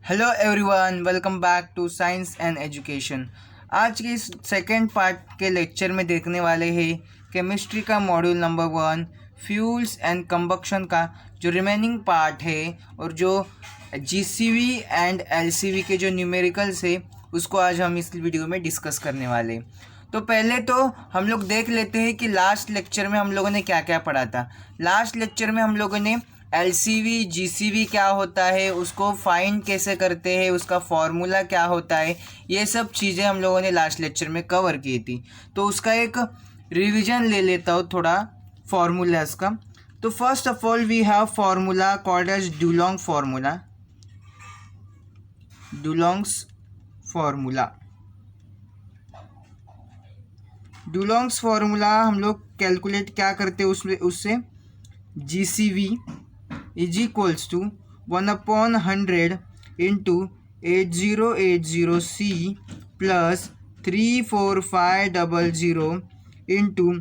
Hello everyone, welcome back to science and education. आज के इस सेकेंड पार्ट के लेक्चर में देखने वाले हैं केमिस्ट्री का module number 1 fuels and combustion का जो रिमेनिंग पार्ट है और जो जीसीवी एंड एलसीवी के जो न्यूमेरिकल्स है उसको आज हम इस वीडियो में डिस्कस करने वाले हैं। तो पहले तो हम लोग देख लेते हैं कि लास्ट लेक्चर में हम लोगों ने क्या क्या पढ़ा था। लास्ट लेक्चर में हम लोगों ने एलसीवी जीसीवी क्या होता है, उसको फाइंड कैसे करते हैं, उसका फॉर्मूला क्या होता है, ये सब चीज़ें हम लोगों ने लास्ट लेक्चर में कवर की थी। तो उसका एक रिवीजन ले लेता हूँ थोड़ा फॉर्मूलाज का। तो first of all we have formula called as Dulong formula. Dulong's formula Dulong's formula हम लोग कैलकुलेट क्या करते हैं उससे GCV is equals to 1/100 into 8080C plus 34500 into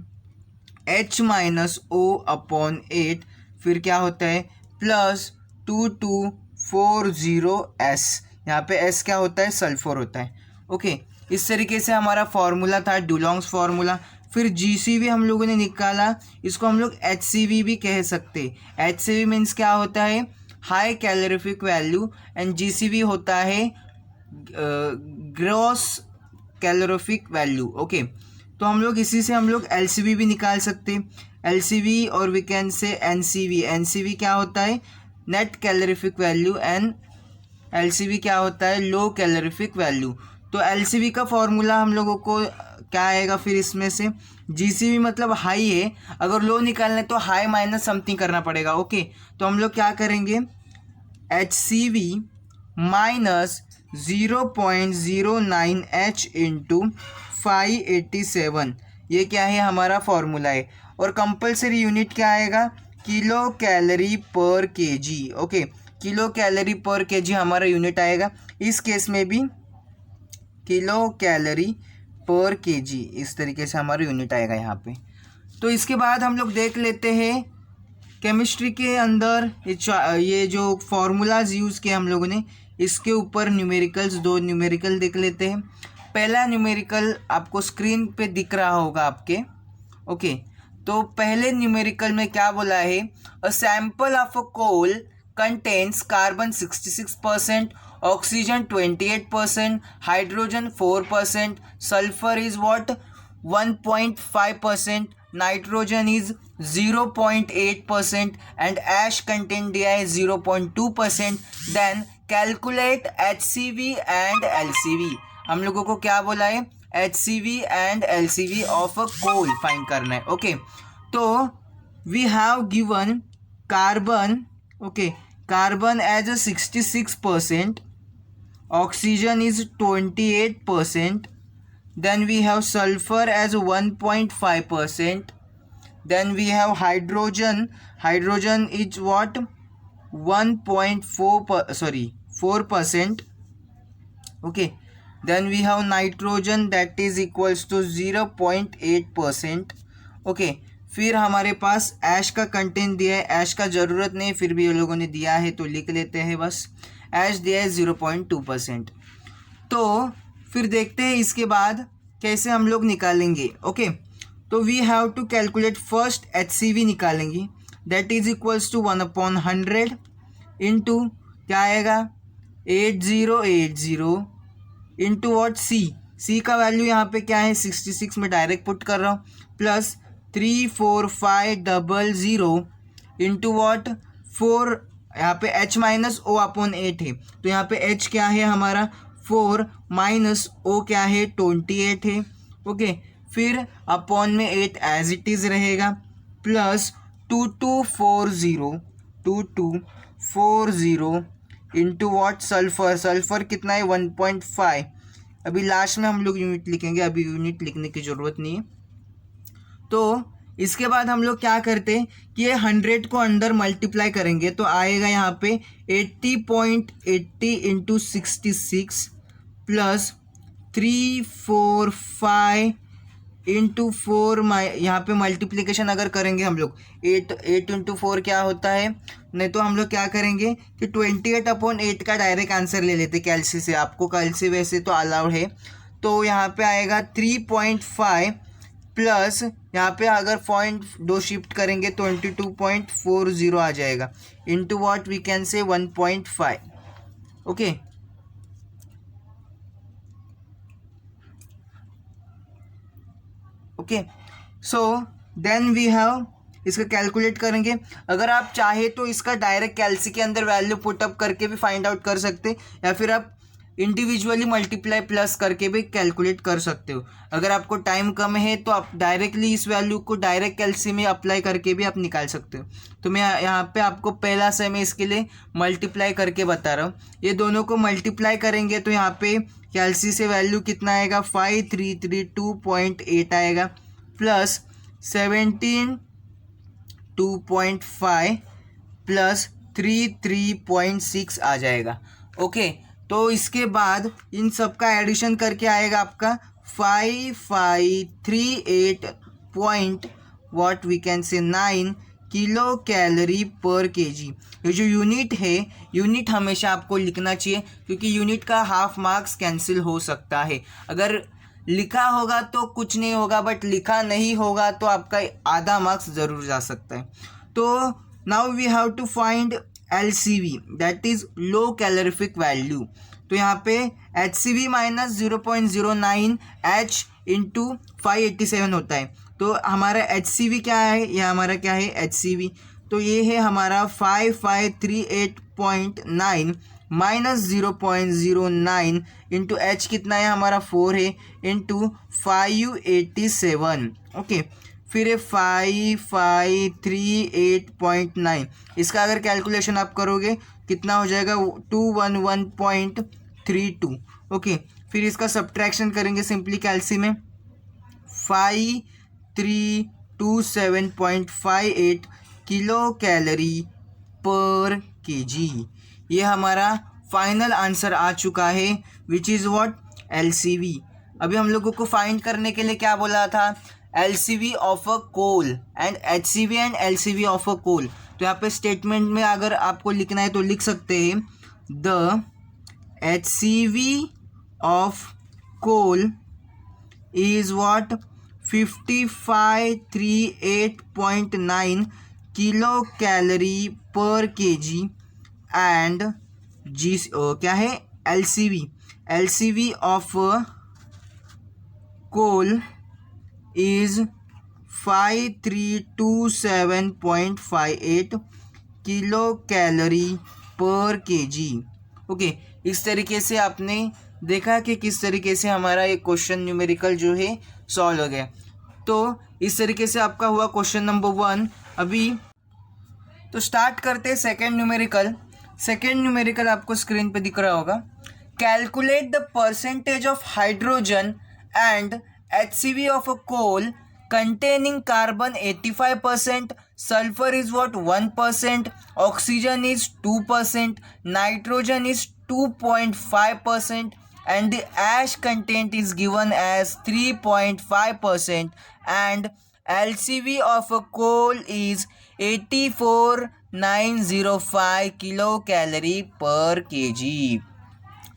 H-O/8 फिर क्या होता है प्लस 2240S। यहाँ पे S क्या होता है, सल्फर होता है। ओके, इस तरीके से हमारा फॉर्मूला था डुलोंग्स फार्मूला। फिर जीसीवी हम लोगों ने निकाला, इसको हम लोग एचसीवी भी कह सकते हैं। एचसीवी मीन्स क्या होता है, high calorific value, and GCV होता है ग्रॉस कैलोरीफिक वैल्यू। ओके, तो हम लोग इसी से हम लोग एलसीवी भी निकाल सकते हैं, एलसीवी, और we can say NCV. NCV क्या होता है, net calorific value, and LCV क्या होता है, लो कैलोरीफिक वैल्यू। तो एलसीवी का फॉर्मूला हम लोगों को क्या आएगा, फिर इसमें से जीसीवी मतलब हाई है, अगर लो निकालना है तो हाई माइनस समथिंग करना पड़ेगा। ओके, तो हम लोग क्या करेंगे, HCV माइनस 0.09H इंटू 587, ये क्या है, हमारा फॉर्मूला है। और कंपलसरी यूनिट क्या आएगा, kilo calorie per KG. Okay, kilo calorie per KG हमारा यूनिट आएगा। इस केस में भी किलो कैलोरी पर केजी, इस तरीके से हमारा यूनिट आएगा यहाँ पे। तो इसके बाद हम लोग देख लेते हैं केमिस्ट्री के अंदर ये जो फॉर्मूलाज यूज़ किए हम लोगों ने, इसके ऊपर न्यूमेरिकल्स, दो न्यूमेरिकल देख लेते हैं। पहला न्यूमेरिकल आपको स्क्रीन पे दिख रहा होगा आपके। ओके, तो पहले न्यूमेरिकल में क्या बोला है, a sample of a coal contains carbon 66%, oxygen 28%, hydrogen 4%, sulphur is what 1.5%, nitrogen is 0.8%, and ash content दिया है 0.2%। Then calculate HCV and LCV। हम लोगों को क्या बोला है, HCV and LCV of a coal find करना है। ओके, तो we have given carbon, okay, carbon as a 66%, oxygen is 28%, then we have sulfur as 1.5%, then we have hydrogen is what 4%. Okay, then we have nitrogen that is equals to 0.8%. Okay, फिर हमारे पास ऐश का content दिया है, ऐश का ज़रूरत नहीं, फिर भी ये लोगों ने दिया है तो लिख लेते हैं बस। ऐश दिया है 0.2%। तो फिर देखते हैं इसके बाद कैसे हम लोग निकालेंगे। ओके, तो we have to calculate first HCV निकालेंगे, that is equals to 1/100 into क्या आएगा 8080 इंटू वॉट सी का वैल्यू यहाँ पे क्या है 66 में डायरेक्ट पुट कर रहा हूँ, प्लस 34500 इंटू वॉट 4, यहाँ पे H-O/8 है, तो यहाँ पे H क्या है हमारा 4 माइनस O क्या है 28 है। ओके, फिर अपॉन में 8 एज इट इज़ रहेगा, प्लस 2240 इंटू वॉट सल्फर कितना है 1.5। अभी लास्ट में हम लोग यूनिट लिखेंगे, अभी यूनिट लिखने की ज़रूरत नहीं है। तो इसके बाद हम लोग क्या करते हैं कि ये 100 को अंदर मल्टीप्लाई करेंगे तो आएगा यहाँ पे 80.80 इंटू 66 प्लस 345 इंटू 4, यहाँ पे मल्टीप्लिकेशन अगर करेंगे हम लोग 8 इंटू 4 क्या होता है, नहीं तो हम लोग क्या करेंगे कि 28/8 का डायरेक्ट आंसर ले लेते कैलसी से, आपको कैलसी वैसे तो अलाउड है। तो यहाँ पे आएगा 3.5 प्लस यहाँ पे अगर 0.2 शिफ्ट करेंगे 22.40 आ जाएगा into what we can say 1.5। Okay, okay, so then we have, इसका कैलकुलेट करेंगे। अगर आप चाहे तो इसका डायरेक्ट कैलसी के अंदर वैल्यू पुटअप करके भी फाइंड आउट कर सकते, या फिर आप इंडिविजुअली मल्टीप्लाई प्लस करके भी कैलकुलेट कर सकते हो। अगर आपको टाइम कम है तो आप डायरेक्टली इस वैल्यू को डायरेक्ट कैलसी में अप्लाई करके भी आप निकाल सकते हो। तो मैं यहाँ पे आपको पहला से मैं इसके लिए मल्टीप्लाई करके बता रहा हूँ। ये दोनों को मल्टीप्लाई करेंगे तो यहाँ पे कैलसी से वैल्यू कितना आएगा 5332.8 आएगा, प्लस 17 2.5 प्लस 33.6 आ जाएगा। ओके, तो इसके बाद इन सब का एडिशन करके आएगा आपका 5538 पॉइंट व्हाट वी कैन से 9 किलो कैलोरी पर केजी। ये जो यूनिट है, यूनिट हमेशा आपको लिखना चाहिए क्योंकि यूनिट का हाफ मार्क्स कैंसिल हो सकता है। अगर लिखा होगा तो कुछ नहीं होगा, बट लिखा नहीं होगा तो आपका आधा मार्क्स ज़रूर जा सकता है। तो now we have to find LCV, that is low calorific value. तो यहाँ पे HCV माइनस 0.09 H इंटू 587 होता है। तो हमारा HCV क्या है, यह हमारा क्या है HCV, तो ये है हमारा 5538.9 माइनस 0.09 इंटू H कितना है हमारा 4 है इंटू 587। ओके, फिर है 5538.9, इसका अगर कैलकुलेशन आप करोगे कितना हो जाएगा 211.32। ओके, फिर इसका सब्ट्रैक्शन करेंगे सिंपली कैलसी में 5327.58 किलो कैलोरी पर केजी। ये हमारा फाइनल आंसर आ चुका है विच इज़ व्हाट LCV। अभी हम लोगों को फाइंड करने के लिए क्या बोला था, LCV of a coal and HCV and LCV of a coal. तो यहाँ पे स्टेटमेंट में अगर आपको लिखना है तो लिख सकते हैं the HCV of coal is what 5538.9 kilo calorie per KG and जी क्या है LCV of coal is 5327.58 kilo calorie per KG. Okay, इस तरीके से आपने देखा कि किस तरीके से हमारा ये क्वेश्चन न्यूमेरिकल जो है सॉल्व हो गया। तो इस तरीके से आपका हुआ क्वेश्चन नंबर 1। अभी तो स्टार्ट करते हैं सेकेंड न्यूमेरिकल। सेकेंड न्यूमेरिकल आपको स्क्रीन पे दिख रहा होगा। Calculate the percentage of hydrogen and HCV of a coal containing carbon 85%, sulfur is what 1%, oxygen is 2%, nitrogen is 2.5%, and the ash content is given as 3.5%, and LCV of a coal is 84,905 kilocalorie per kg।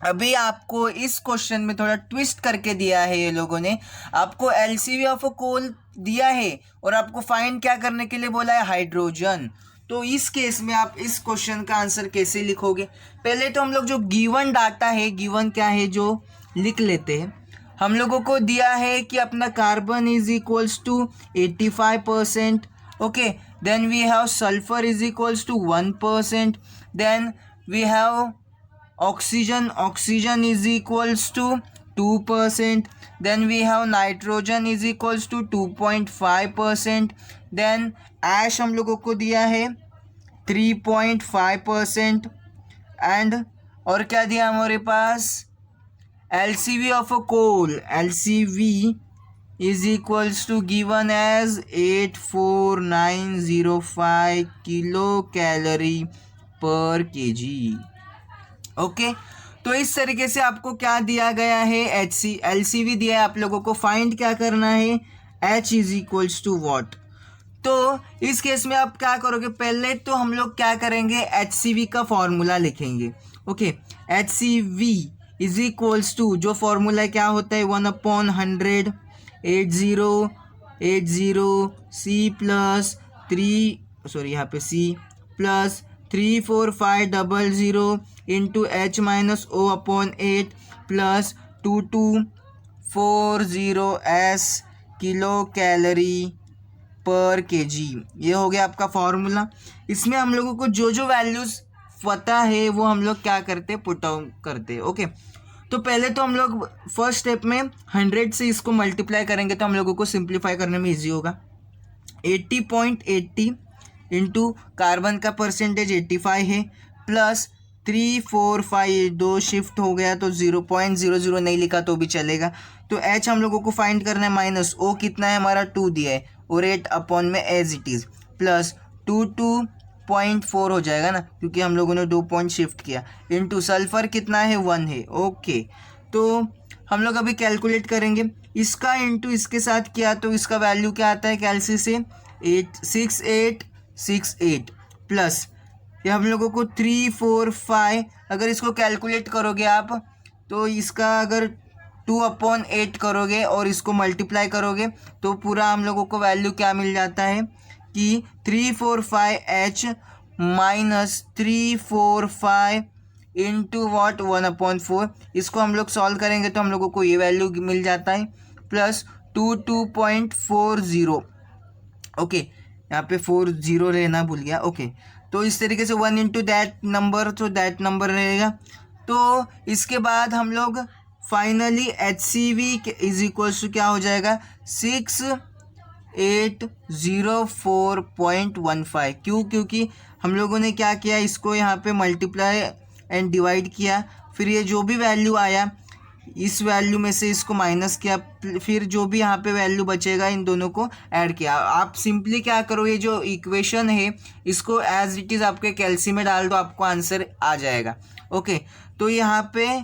अभी आपको इस question में थोड़ा twist करके दिया है, ये लोगों ने आपको LCV ऑफ अ कोल दिया है और आपको फाइंड क्या करने के लिए बोला है, हाइड्रोजन। तो इस केस में आप इस क्वेश्चन का आंसर कैसे लिखोगे, पहले तो हम लोग जो गिवन डाटा है, गिवन क्या है जो लिख लेते हैं। हम लोगों को दिया है कि अपना carbon is equals to 85%। Okay, then we have sulphur is equals to 1%, then we have oxygen is equals to 2%, then we have nitrogen is equals to 2.5%, then ash हम लोगों को दिया है 3.5%, एंड और क्या दिया हमारे पास, LCV of a coal, LCV is equals to given as 84,905 kilocalorie per kg। Okay, तो इस तरीके से आपको क्या दिया गया है, LCV दिया है। आप लोगों को फाइंड क्या करना है, H is equals to what. तो इस केस में आप क्या करोगे, पहले तो हम लोग क्या करेंगे, HCV का फॉर्मूला लिखेंगे। Okay, HCV is equals to, जो फॉर्मूला क्या होता है, 1/100 80 C प्लस 3, सॉरी यहाँ पे C plus 34500 into H minus O/8 plus 2240 kilo calorie per KG. ये हो गया आपका फॉर्मूला। इसमें हम लोगों को जो जो वैल्यूज़ पता है वो हम लोग क्या करते, पुट आउट करते। ओके, तो पहले तो हम लोग फर्स्ट स्टेप में 100 से इसको मल्टीप्लाई करेंगे तो हम लोगों को सिंप्लीफाई करने में इजी होगा। 80.80 इंटू कार्बन का परसेंटेज 85 है प्लस 345, 2 शिफ्ट हो गया तो 0.00 नहीं लिखा तो भी चलेगा। तो H हम लोगों को फाइंड करना है, माइनस O कितना है हमारा 2 दिया है और 8 अपॉन में एज इट इज़ प्लस 2.4 हो जाएगा ना, क्योंकि हम लोगों ने 2 पॉइंट शिफ्ट किया, इंटू सल्फर कितना है 1 है। ओके, तो हम लोग अभी कैलकुलेट करेंगे इसका, इंटू इसके साथ किया तो इसका वैल्यू क्या आता है कैलसी से 6868 प्लस ये हम लोगों को 345, अगर इसको कैलकुलेट करोगे आप तो इसका अगर 2/8 करोगे और इसको मल्टीप्लाई करोगे तो पूरा हम लोगों को वैल्यू क्या मिल जाता है कि 345H माइनस 345 इंटू वॉट 1/4। इसको हम लोग सॉल्व करेंगे तो हम लोगों को ये वैल्यू मिल जाता है प्लस 22.40। ओके, यहाँ पे 40 रहना भूल गया। ओके, तो इस तरीके से 1 इंटू दैट नंबर, तो दैट नंबर रहेगा। तो इसके बाद हम लोग finally HCV is equals to क्या हो जाएगा 6804.15। क्यों, क्योंकि हम लोगों ने क्या किया, इसको यहाँ पे मल्टीप्लाई एंड डिवाइड किया, फिर ये जो भी वैल्यू आया इस वैल्यू में से इसको माइनस किया, फिर जो भी यहाँ पे वैल्यू बचेगा इन दोनों को ऐड किया। आप सिंपली क्या करो, ये जो इक्वेशन है इसको एज इट इज़ आपके कैल्सी में डाल दो, आपको आंसर आ जाएगा। ओके, तो यहाँ पे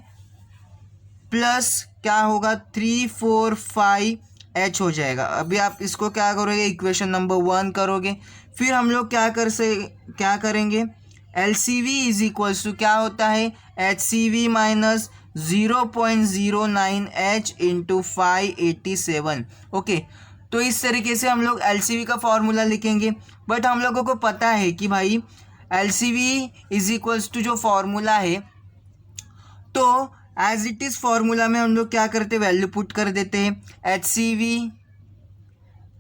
प्लस क्या होगा 345H हो जाएगा। अभी आप इसको क्या करोगे, इक्वेशन नंबर 1 करोगे, फिर हम लोग क्या करेंगे, LCV इज इक्वल्स टू क्या होता है HCV minus 0.09H into 587। Okay, तो इस तरीके से हम लोग LCV का फॉर्मूला लिखेंगे। बट हम लोगों को पता है कि भाई LCV इज इक्वल्स टू जो फॉर्मूला है, तो एज इट इज़ फॉर्मूला में हम लोग क्या करते, वैल्यू पुट कर देते हैं HCV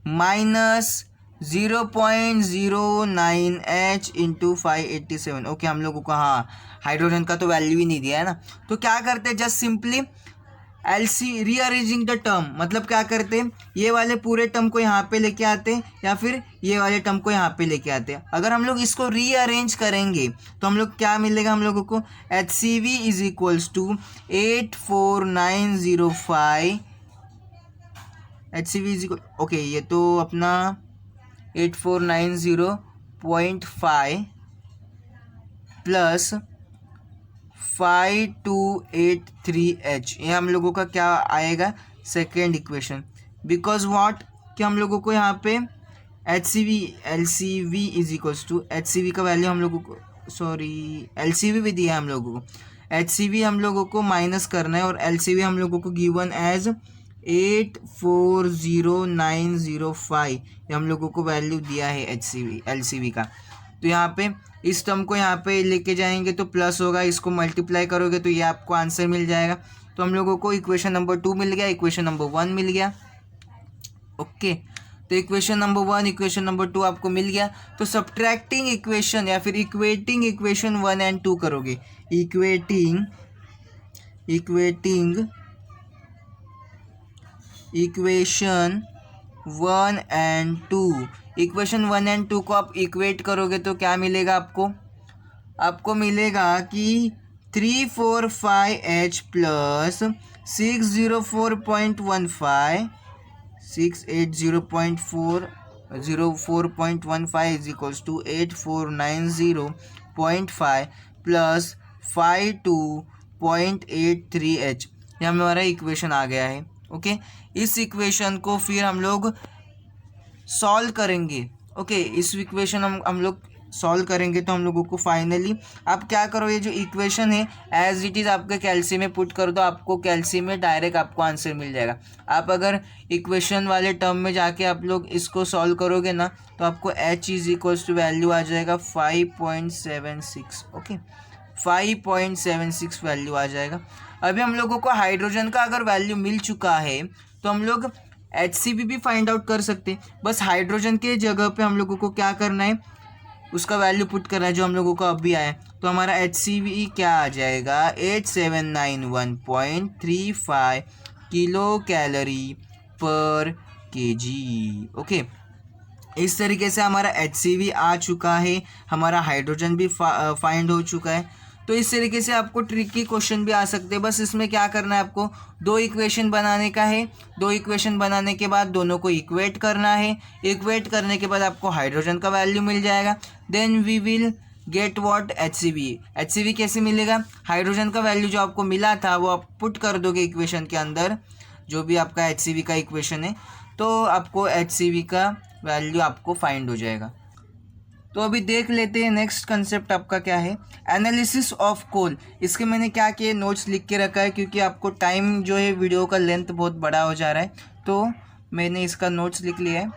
minus 0.09H into 587। Okay, हम लोगों को हाँ हाइड्रोजन का तो वैल्यू ही नहीं दिया है ना, तो क्या करते हैं, just simply rearranging the term, मतलब क्या करते हैं, ये वाले पूरे टर्म को यहाँ पे लेके आते हैं या फिर ये वाले टर्म को यहाँ पे लेके आते हैं। अगर हम लोग इसको रीअरेंज करेंगे तो हम लोग क्या मिलेगा, हम लोगों को HCV is equals to 84905 HCV is equal, okay ये तो अपना 8490.5 प्लस 5283H, ये हम लोगों का क्या आएगा सेकेंड इक्वेशन। बिकॉज व्हाट, कि हम लोगों को यहाँ पे LCV is equals to HCV का वैल्यू हम लोगों को, सॉरी LCV भी दिया है हम लोगों को, HCV हम लोगों को माइनस करना है और LCV हम लोगों को गिवन एज 840905, ये हम लोगों को वैल्यू दिया है LCV का। तो यहाँ पे इस टर्म को यहाँ पे लेके जाएंगे तो प्लस होगा, इसको मल्टीप्लाई करोगे तो ये आपको आंसर मिल जाएगा। तो हम लोगों को इक्वेशन नंबर 2 मिल गया, इक्वेशन नंबर 1 मिल गया। ओके, तो इक्वेशन नंबर 1 इक्वेशन नंबर 2 आपको मिल गया। तो सब्ट्रैक्टिंग इक्वेशन या फिर इक्वेटिंग इक्वेशन 1 एंड 2 करोगे, equating equation 1 and 2, equation 1 and 2 को आप इक्वेट करोगे तो क्या मिलेगा आपको मिलेगा कि 345H plus 604.15 is equals to 8490.5 plus 52.83H, ये हमारा इक्वेशन आ गया है। ओके, इस इक्वेशन को फिर हम लोग सॉल्व करेंगे। ओके, इस इक्वेशन हम लोग सॉल्व करेंगे तो हम लोगों को फाइनली आप क्या करो, ये जो इक्वेशन है एज इट इज़ आपके कैल्सी में पुट कर दो, आपको कैल्सी में डायरेक्ट आपको आंसर मिल जाएगा। आप अगर इक्वेशन वाले टर्म में जाके आप लोग इसको सॉल्व करोगे ना तो आपको h is equals to value आ जाएगा 5.76। ओके, 5.76 वैल्यू आ जाएगा। अभी हम लोगों को हाइड्रोजन का अगर वैल्यू मिल चुका है तो हम लोग HCV भी फाइंड आउट कर सकते हैं। बस हाइड्रोजन के जगह पे हम लोगों को क्या करना है, उसका वैल्यू पुट करना है जो हम लोगों को अभी आया है। तो हमारा HCV क्या आ जाएगा 8791.35 kilo calorie per KG. Okay, इस तरीके से हमारा HCV आ चुका है, हमारा हाइड्रोजन भी फाइंड हो चुका है। तो इस तरीके से आपको ट्रिकी क्वेश्चन भी आ सकते हैं। बस इसमें क्या करना है, आपको दो इक्वेशन बनाने का है। दो इक्वेशन बनाने के बाद दोनों को इक्वेट करना है। इक्वेट करने के बाद आपको हाइड्रोजन का वैल्यू मिल जाएगा। Then we will get what HCV। HCV कैसे मिलेगा, हाइड्रोजन का वैल्यू जो आपको मिला था वो आप पुट कर दोगे इक्वेशन के अंदर, जो भी आपका HCV का इक्वेशन है, तो आपको HCV का वैल्यू आपको फाइंड हो जाएगा। तो अभी देख लेते हैं नेक्स्ट कंसेप्ट आपका क्या है, एनालिसिस ऑफ कोल। इसके मैंने क्या किया, नोट्स लिख के रखा है क्योंकि आपको टाइम जो है वीडियो का लेंथ बहुत बड़ा हो जा रहा है, तो मैंने इसका नोट्स लिख लिया है।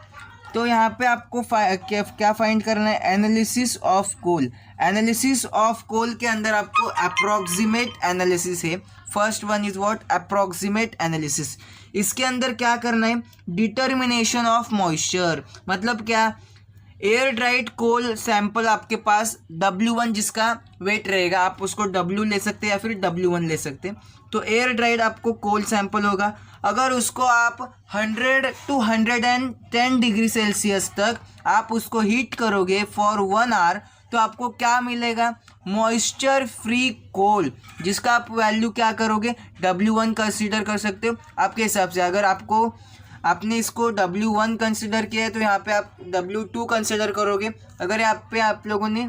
तो यहाँ पे आपको क्या फाइंड करना है, analysis of coal. Analysis of coal के अंदर आपको अप्रॉक्सीमेट एनालिसिस है। First one is what, approximate analysis. इसके अंदर क्या करना है, डिटर्मिनेशन ऑफ मॉइस्चर। मतलब क्या, एयर ड्राइड कोल सैंपल आपके पास W1 जिसका वेट रहेगा, आप उसको W ले सकते हैं या फिर W1 ले सकते हैं। तो एयर ड्राइड आपको कोल सैंपल होगा, अगर उसको आप 100 to 110 डिग्री सेल्सियस तक आप उसको हीट करोगे फॉर 1 आवर, तो आपको क्या मिलेगा, मॉइस्चर फ्री कोल, जिसका आप वैल्यू क्या करोगे, W1 कंसीडर कर सकते हो आपके हिसाब से। अगर आपने इसको W1 कंसिडर किया है तो यहाँ पे आप W2 कंसिडर करोगे। अगर यहाँ पे आप लोगों ने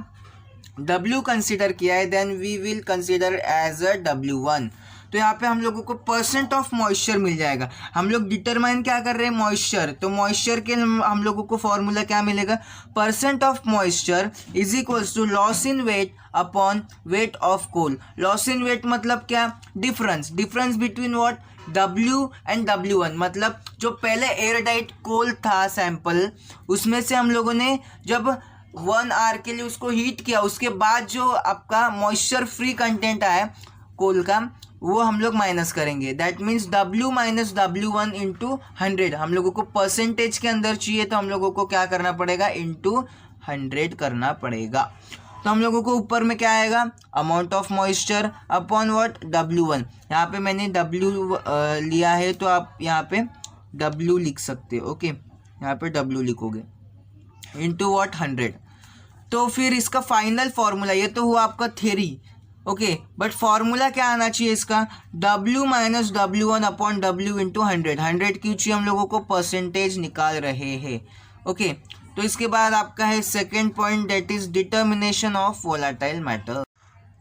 W कंसिडर किया है then we will consider as a W1। तो यहाँ पे हम लोगों को परसेंट ऑफ मॉइस्चर मिल जाएगा। हम लोग डिटरमाइन क्या कर रहे हैं, मॉइस्चर। तो मॉइस्चर के हम लोगों को फॉर्मूला क्या मिलेगा, percent of moisture is equals to loss in weight upon weight of coal. Loss in weight मतलब क्या, difference between what, W and W1। मतलब जो पहले एयर टाइट कोल था सैंपल, उसमें से हम लोगों ने जब 1 आवर के लिए उसको हीट किया, उसके बाद जो आपका मॉइस्चर फ्री कंटेंट आया कोल का, वो हम लोग माइनस करेंगे। That means W minus W1 into 100। हम लोगों को परसेंटेज के अंदर चाहिए तो हम लोगों को क्या करना पड़ेगा, इंटू 100 करना पड़ेगा। तो हम लोगों को ऊपर में क्या आएगा, amount of moisture upon what, W1। यहाँ पे मैंने W लिया है तो आप यहाँ पे W लिख सकते हो। ओके, यहाँ पे W लिखोगे इंटू व्हाट, 100। तो फिर इसका फाइनल फार्मूला, ये तो हुआ आपका थ्योरी। ओके, बट फार्मूला क्या आना चाहिए इसका, W minus W1 upon W into 100। 100 क्यों चाहिए, हम लोगों को परसेंटेज निकाल रहे हैं। ओके, तो इसके बाद आपका है second point, that is determination of volatile matter.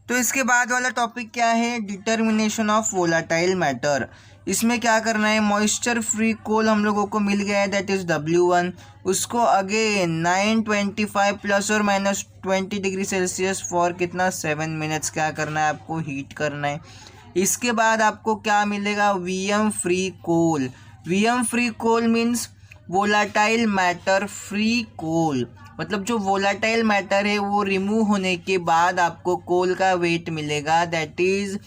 तो इसके बाद वाला टॉपिक क्या है, डिटर्मिनेशन ऑफ वोलाटाइल मैटर। इसमें क्या करना है, मॉइस्चर फ्री कोल हम लोगों को मिल गया है, दैट इज W1। उसको अगेन 925 प्लस और माइनस 20 डिग्री सेल्सियस फॉर कितना, 7 मिनट्स क्या करना है, आपको हीट करना है। इसके बाद आपको क्या मिलेगा, VM फ्री कोल। VM फ्री कोल मीन्स वोलाटाइल मैटर फ्री कोल। मतलब जो वोलाटाइल मैटर है वो रिमूव होने के बाद आपको कोल का वेट मिलेगा, that is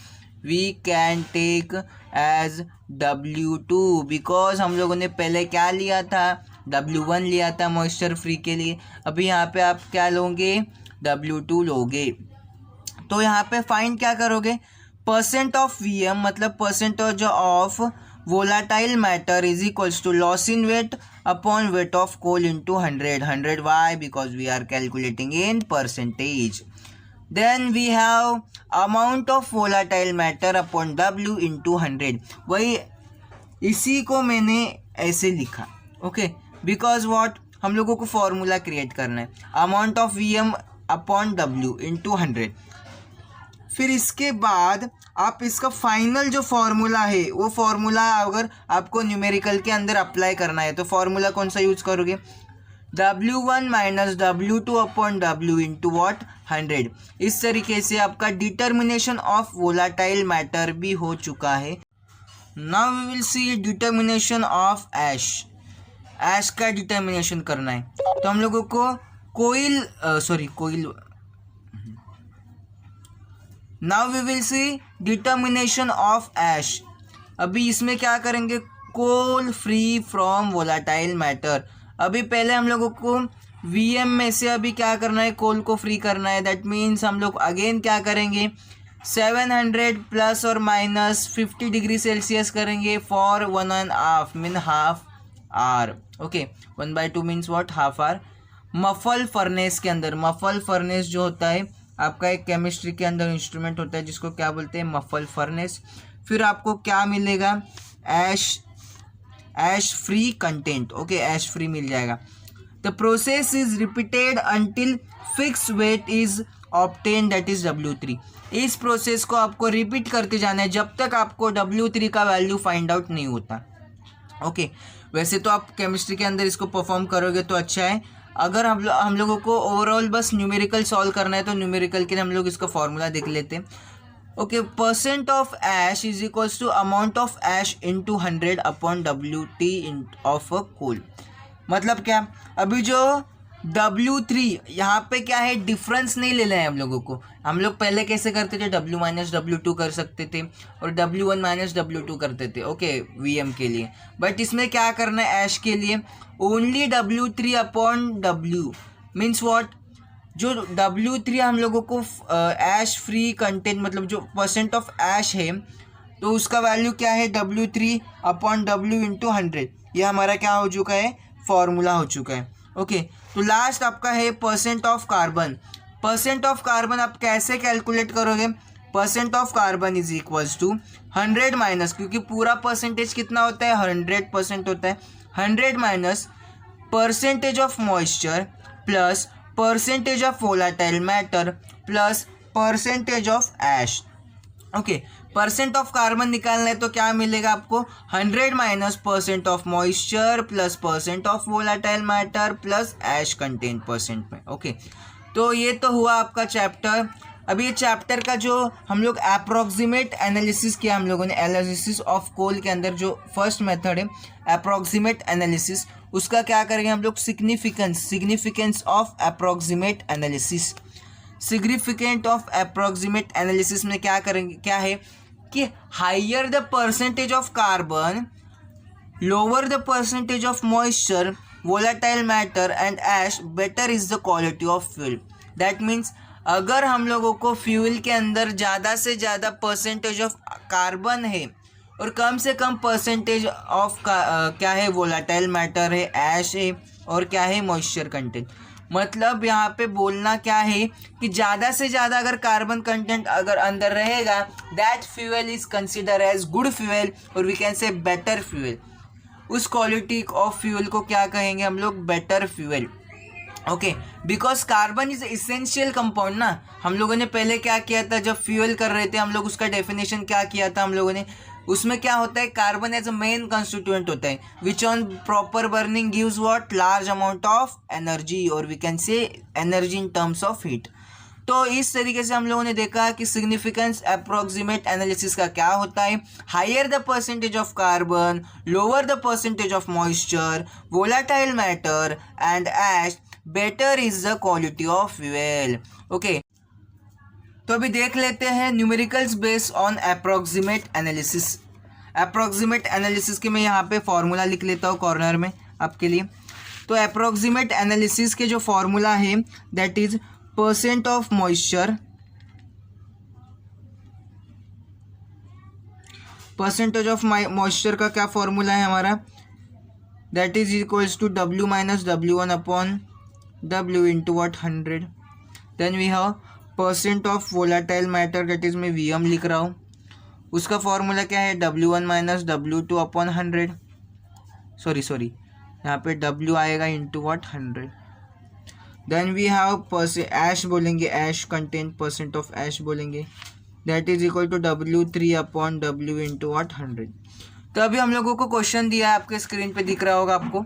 we can take as W2। Because हम लोगों ने पहले क्या लिया था, W1 लिया था मॉइस्चर फ्री के लिए। अभी यहाँ पे आप क्या लोगे, W2 लोगे। तो यहाँ पे फाइंड क्या करोगे, परसेंट ऑफ VM मतलब percentage of volatile matter is equals to loss in weight upon weight of coal into 100. 100 why, because we are calculating in percentage. Then we have amount of volatile matter upon W into 100. वही इसी को मैंने ऐसे लिखा। Okay, because what, हम लोगों को formula create करना है, amount of VM upon W into 100। फिर इसके बाद आप इसका फाइनल जो फॉर्मूला है वो फॉर्मूला अगर आपको न्यूमेरिकल के अंदर अप्लाई करना है तो फॉर्मूला कौन सा यूज़ करोगे, W1 minus W2 upon W into what 100। इस तरीके से आपका डिटर्मिनेशन ऑफ वोलाटाइल मैटर भी हो चुका है। Now we will see determination of ash. Ash का डिटर्मिनेशन करना है तो हम लोगों को coal now we will see determination of ash. अभी इसमें क्या करेंगे, coal free from volatile matter. अभी पहले हम लोगों को वीएम में से अभी क्या करना है, कोल को फ्री करना है। दैट मीन्स हम लोग अगेन क्या करेंगे, 700 प्लस और माइनस 50 डिग्री सेल्सियस करेंगे for 1.5 mean half hour. Okay, 1/2 means what, half hour. Muffle furnace के अंदर, मफल फर्नेस जो होता है आपका एक केमिस्ट्री के अंदर इंस्ट्रूमेंट होता है जिसको क्या बोलते हैं, मफल फर्नेस। फिर आपको क्या मिलेगा, ash free content. Okay, ash free मिल जाएगा। The process is repeated until fix weight is obtain, that is W3। इस प्रोसेस को आपको रिपीट करते जाना है जब तक आपको W3 का वैल्यू फाइंड आउट नहीं होता। ओके, वैसे तो आप केमिस्ट्री के अंदर इसको परफॉर्म करोगे तो अच्छा है। अगर हम लोगों को ओवरऑल बस न्यूमेरिकल सॉल्व करना है तो न्यूमेरिकल के लिए हम लोग इसका फॉर्मूला देख लेते हैं। Okay, percent of ash is equals to amount of ash into 100 upon WT of a coal. मतलब क्या, अभी जो W3 यहाँ पे क्या है, डिफरेंस नहीं लेना है हम लोगों को। हम लोग पहले कैसे करते थे, W माइनस W2 कर सकते थे और W1 माइनस W2 करते थे। ओके, VM के लिए। बट इसमें क्या करना है, ऐश के लिए only W3 upon W means what, जो W3 हम लोगों को ऐश फ्री कंटेंट मतलब जो परसेंट ऑफ ऐश है तो उसका वैल्यू क्या है, W3 अपॉन W इंटू 100। ये हमारा क्या हो चुका है, फॉर्मूला हो चुका है। ओके, तो लास्ट आपका है percent of carbon. Percent of carbon आप कैसे कैलकुलेट करोगे, percent of carbon is equals to 100 minus, क्योंकि पूरा परसेंटेज कितना होता है, 100% होता है। 100 minus percentage of moisture plus percentage of volatile matter plus percentage of ash. Okay, percent of carbon निकालना है तो क्या मिलेगा आपको, 100 minus percent of moisture plus percent of volatile matter plus ash content percent में। ओके, तो ये तो हुआ आपका चैप्टर। अभी ये चैप्टर का जो हम लोग अप्रॉक्सीमेट एनालिसिस किया हम लोगों ने, एनालिसिस ऑफ कोल के अंदर जो फर्स्ट मेथड है अप्रॉक्सीमेट एनालिसिस, उसका क्या करेंगे हम लोग, significance of approximate analysis. Significant of approximate analysis में क्या करेंगे, क्या है कि higher the percentage of carbon, lower the percentage of moisture, volatile matter and ash, better is the quality of fuel. That means अगर हम लोगों को फ्यूल के अंदर ज़्यादा से ज़्यादा परसेंटेज ऑफ कार्बन है और कम से कम परसेंटेज ऑफ क्या है, वोलाटाइल मैटर है, ऐश है और क्या है, मॉइस्चर कंटेंट। मतलब यहाँ पे बोलना क्या है कि ज़्यादा से ज़्यादा अगर कार्बन कंटेंट अगर अंदर रहेगा, that fuel is consider as good fuel और we can say better fuel. उस क्वालिटी ऑफ फ्यूल को क्या कहेंगे हम लोग, better fuel. Okay, because carbon is essential compound ना। हम लोगों ने पहले क्या किया था, जब फ्यूल कर रहे थे हम लोग, उसका डेफिनेशन क्या किया था हम लोगों ने, उसमें क्या होता है, carbon as a main constituent होता है which on proper burning gives what, large amount of energy और we can say energy in terms of heat. तो इस तरीके से हम लोगों ने देखा कि सिग्निफिकेंस अप्रोक्सीमेट एनालिसिस का क्या होता है, higher the percentage of carbon, lower the percentage of moisture, volatile matter and ash, better is the quality of fuel. Okay, तो अभी देख लेते हैं numericals based on approximate analysis. Approximate analysis के मैं यहाँ पे फॉर्मूला लिख लेता हूँ कॉर्नर में आपके लिए। तो अप्रोक्सीमेट एनालिसिस के जो फॉर्मूला है that is percent of moisture, percentage of moisture का क्या फॉर्मूला है हमारा, that is equals to W minus W1 upon W into what 100। Then we have percent of volatile matter, that is मैं VM लिख रहा हूँ, उसका फॉर्मूला क्या है, W1 minus W2 upon 100। Sorry यहाँ पे W आएगा into what 100। Then we have ash बोलेंगे, ash content, percent of ash बोलेंगे, that is equal to W3/W into what 100। तो अभी हम लोगों को क्वेश्चन दिया है, आपके स्क्रीन पे दिख रहा होगा आपको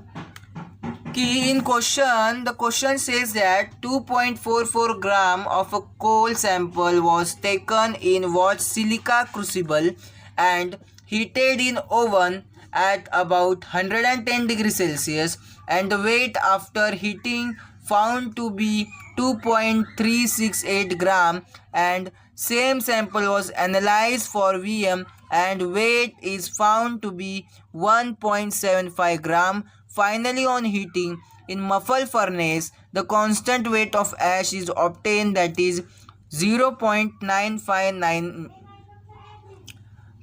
कि in question the question says that 2.44 gram of a coal sample was taken in what silica crucible and heated in oven at about 110 degrees Celsius, and the weight after heating found to be 2.368 gram, and same sample was analyzed for VM and weight is found to be 1.75 gram. Finally, on heating in muffle furnace, the constant weight of ash is obtained, that is 0.959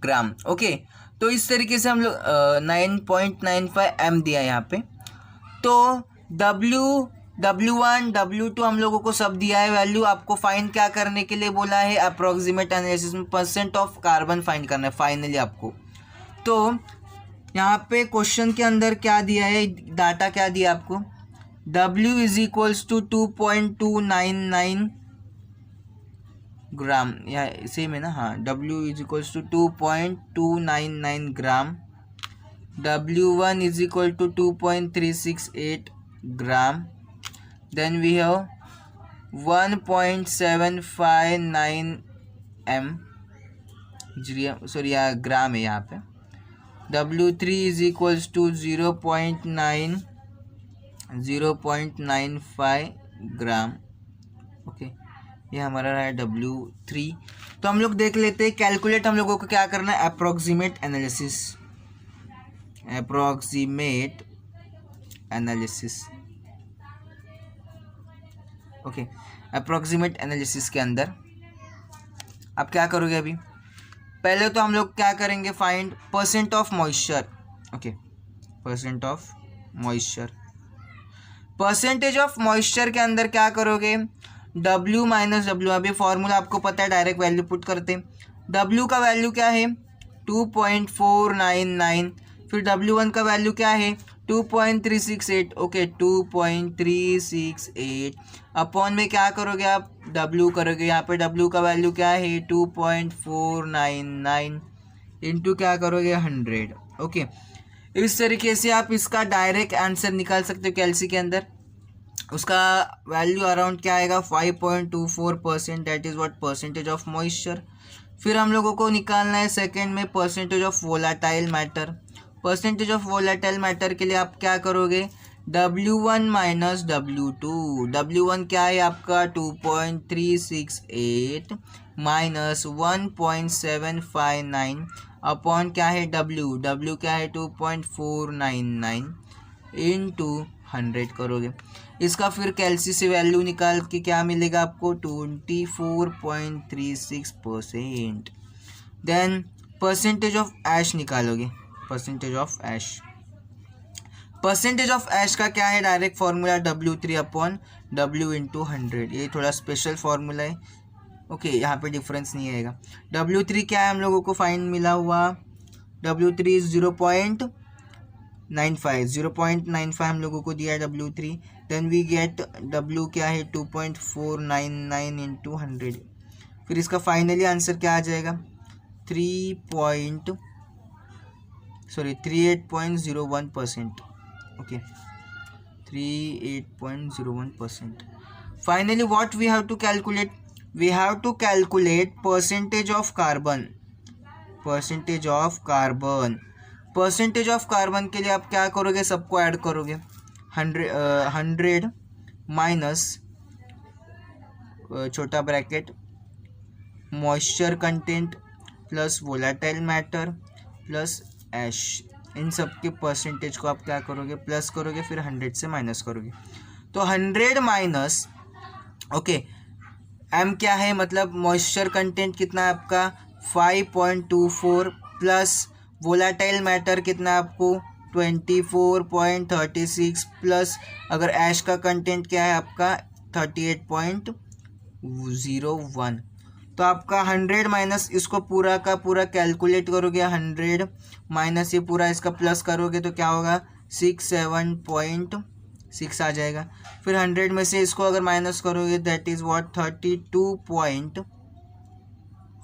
gram. Okay, तो इस तरीके से हम लोग 9.95 M दिया यहाँ पे। तो W1 W2 हम लोगों को सब दिया है वैल्यू। आपको फाइंड क्या करने के लिए बोला है, अप्रोक्सीमेट एनालिसिस में परसेंट ऑफ कार्बन फाइंड करना है फाइनली आपको। तो यहाँ पे क्वेश्चन के अंदर क्या दिया है, डाटा क्या दिया आपको, W is equals to 2.299 gram, या सेम है ना, हाँ, W is equals to 2.299 gram, W1 is equal to 2.368 gram, then we have 1.759 M, sorry यहाँ ग्राम है यहाँ पे, W3 is equals to 0.95 gram. Okay, ये हमारा रहा है W3। तो हम लोग देख लेते हैं कैलकुलेट हम लोगों को क्या करना है, approximate analysis. Okay, approximate analysis के अंदर आप क्या करोगे, अभी पहले तो हम लोग क्या करेंगे, find percent of moisture. Okay, percent of moisture, percentage of moisture के अंदर क्या करोगे, W माइनस W, अभी फॉर्मूला आपको पता है, डायरेक्ट वैल्यू पुट करते हैं। W का वैल्यू क्या है 2.499, फिर W1 का वैल्यू क्या है 2.368। ओके, 2.368 अपॉन में क्या करोगे आप, W करोगे, यहाँ पे W का वैल्यू क्या है 2.499 इंटू क्या करोगे 100। ओके, इस तरीके से आप इसका डायरेक्ट आंसर निकाल सकते हो कैलसी के अंदर। उसका वैल्यू अराउंड क्या आएगा 5.24%, that is what percentage of moisture. फिर हम लोगों को निकालना है सेकंड में percentage of volatile matter. Percentage of volatile matter के लिए आप क्या करोगे, W1 माइनस W2। W1 क्या है आपका 2.368 माइनस 1.759 अपॉन क्या है W क्या है 2.499 इंटू 100 करोगे। इसका फिर कैलसी से वैल्यू निकाल के क्या मिलेगा आपको 24.36%। देन परसेंटेज ऑफ ऐश निकालोगे, परसेंटेज ऑफ ऐश का क्या है, direct formula W3 upon W into 100। ये थोड़ा स्पेशल फार्मूला है। ओके, यहाँ पे डिफरेंस नहीं आएगा। W3 क्या है हम लोगों को फाइंड मिला हुआ, W3 इज 0.95 हम लोगों को दिया है W3। Then we get W क्या है 2.499 इंटू 100। फिर इसका फाइनली आंसर क्या आ जाएगा 38.01%। Okay, 38.01%। Finally what we have to calculate, we have to calculate percentage of carbon. Percentage of carbon के लिए आप क्या करोगे, सबको ऐड करोगे, 100 माइनस छोटा bracket moisture content plus volatile matter plus ash, इन सब के परसेंटेज को आप क्या करोगे, प्लस करोगे, फिर 100 से माइनस करोगे। तो 100 माइनस, ओके, एम क्या है, मतलब मॉइस्चर कंटेंट कितना है आपका 5.24 प्लस वोलाटाइल मैटर कितना है आपको 24.36 प्लस अगर ऐश का कंटेंट क्या है आपका 38.01। तो आपका 100 माइनस इसको पूरा का पूरा कैलकुलेट करोगे, 100 माइनस ये पूरा इसका प्लस करोगे तो क्या होगा 67.6 आ जाएगा। फिर 100 में से इसको अगर माइनस करोगे that is what 32.5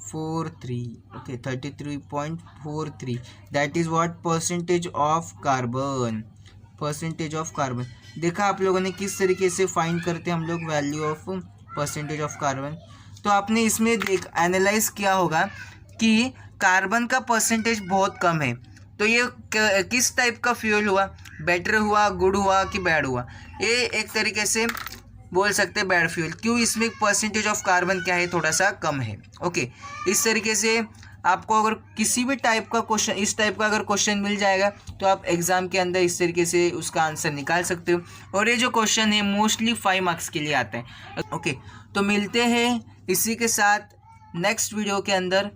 33, okay, 33.43, that is what percentage of carbon, percentage of carbon. देखा आप लोगों ने किस तरीके से फाइंड करते हैं हम लोग value of percentage of carbon. तो आपने इसमें एनालाइज किया होगा कि कार्बन का परसेंटेज बहुत कम है, तो ये किस टाइप का फ्यूल हुआ, बेटर हुआ, गुड हुआ कि बैड हुआ? ये एक तरीके से बोल सकते हैं बैड फ्यूल। क्यों? इसमें परसेंटेज ऑफ कार्बन क्या है, थोड़ा सा कम है। ओके, इस तरीके से आपको अगर किसी भी टाइप का क्वेश्चन, इस टाइप का अगर क्वेश्चन मिल जाएगा तो आप एग्ज़ाम के अंदर इस तरीके से उसका आंसर निकाल सकते हो। और ये जो क्वेश्चन है मोस्टली 5 मार्क्स के लिए आता है। ओके, तो मिलते हैं इसी के साथ नेक्स्ट वीडियो के अंदर।